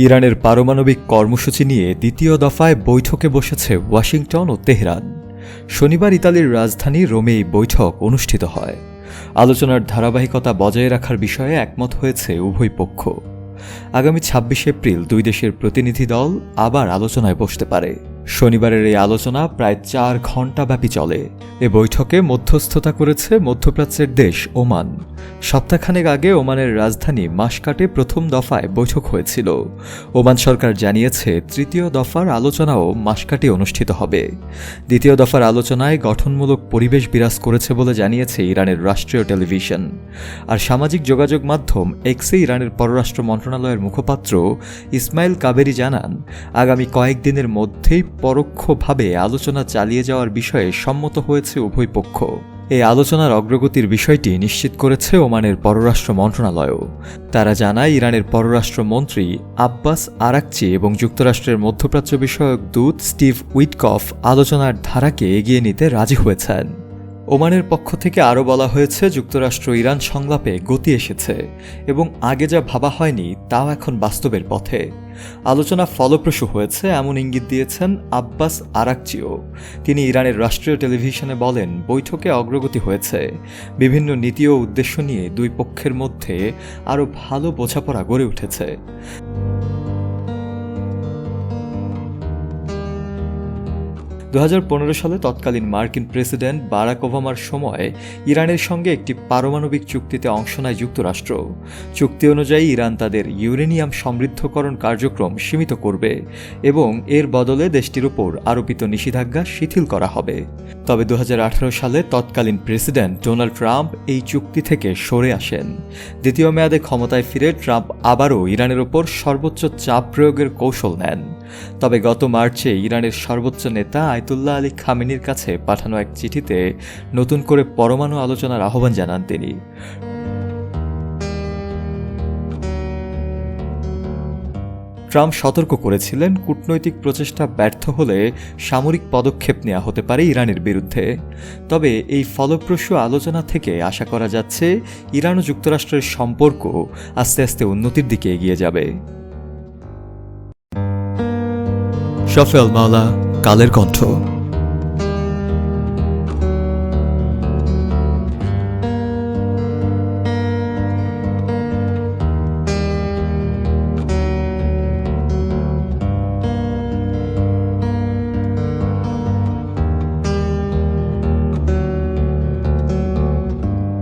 ইরানের পারমাণবিক কর্মসূচি নিয়ে দ্বিতীয় দফায় বৈঠকে বসেছে ওয়াশিংটন ও তেহরান। শনিবার ইতালির রাজধানী রোমে এই বৈঠক অনুষ্ঠিত হয়। আলোচনার ধারাবাহিকতা বজায় রাখার বিষয়ে একমত হয়েছে উভয় পক্ষ। আগামী ২৬ এপ্রিল দুই দেশের প্রতিনিধি দল আবার আলোচনায় বসতে পারে। শনিবারের এই আলোচনা প্রায় ৪ ঘণ্টা ব্যাপী চলে। এ বৈঠকে মধ্যস্থতা করেছে মধ্যপ্রাচ্যের দেশ ওমান। সপ্তাহখানেক আগে ওমানের রাজধানী মাসকাটে প্রথম দফায় বৈঠক হয়েছিল। ওমান সরকার জানিয়েছে তৃতীয় দফার আলোচনাও মাসকাটে অনুষ্ঠিত হবে। দ্বিতীয় দফার আলোচনায় গঠনমূলক পরিবেশ বিরাজ করেছে বলে জানিয়েছে ইরানের রাষ্ট্রীয় টেলিভিশন। আর সামাজিক যোগাযোগ মাধ্যম এক্সে ইরানের পররাষ্ট্র মন্ত্রণালয়ের মুখপাত্র ইসমাইল কাবেরি জানান, আগামী কয়েকদিনের মধ্যেই পরোক্ষভাবে আলোচনা চালিয়ে যাওয়ার বিষয়ে সম্মত হয়েছে উভয় পক্ষ। এই আলোচনার অগ্রগতির বিষয়টি নিশ্চিত করেছে ওমানের পররাষ্ট্র মন্ত্রণালয়ও। তারা জানায়, ইরানের পররাষ্ট্রমন্ত্রী আব্বাস আরাকচি এবং যুক্তরাষ্ট্রের মধ্যপ্রাচ্য বিষয়ক দূত স্টিভ উইটকফ আলোচনার ধারাকে এগিয়ে নিতে রাজি হয়েছেন। ওমানের পক্ষ থেকে আরও বলা হয়েছে, যুক্তরাষ্ট্র ইরান সংলাপে গতি এসেছে এবং আগে যা ভাবা হয়নি তাও এখন বাস্তবের পথে। আলোচনা ফলপ্রসূ হয়েছে এমন ইঙ্গিত দিয়েছেন আব্বাস আরাকচিও। তিনি ইরানের রাষ্ট্রীয় টেলিভিশনে বলেন, বৈঠকে অগ্রগতি হয়েছে। বিভিন্ন নীতি ও উদ্দেশ্য নিয়ে দুই পক্ষের মধ্যে আরও ভালো বোঝাপড়া গড়ে উঠেছে। ২০১৫ সালে তৎকালীন মার্কিন প্রেসিডেন্ট বারাক ওবামার সময় ইরানের সঙ্গে একটি পারমাণবিক চুক্তিতে অংশ নেয় যুক্তরাষ্ট্র। চুক্তি অনুযায়ী ইরান তাদের ইউরেনিয়াম সমৃদ্ধকরণ কার্যক্রম সীমিত করবে এবং এর বদলে দেশটির উপর আরোপিত নিষেধাজ্ঞা শিথিল করা হবে। তবে ২০১৮ সালে তৎকালীন প্রেসিডেন্ট ডোনাল্ড ট্রাম্প এই চুক্তি থেকে সরে আসেন। দ্বিতীয় মেয়াদে ক্ষমতায় ফিরে ট্রাম্প আবারও ইরানের ওপর সর্বোচ্চ চাপ প্রয়োগের কৌশল নেন। তবে গত মার্চে ইরানের সর্বোচ্চ নেতা আয়াতুল্লাহ আলী খামেনির কাছে পাঠানো এক চিঠিতে নতুন করে পরমাণু আলোচনার আহ্বান জানান তিনি। ট্রাম্প সতর্ক করেছিলেন, কূটনৈতিক প্রচেষ্টা ব্যর্থ হলে সামরিক পদক্ষেপ নেওয়া হতে পারে ইরানের বিরুদ্ধে। তবে এই ফলপ্রসূ আলোচনা থেকে আশা করা যাচ্ছে ইরান ও যুক্তরাষ্ট্রের সম্পর্ক আস্তে আস্তে উন্নতির দিকে এগিয়ে যাবে। শফি আল মাওলা, কালের কণ্ঠ।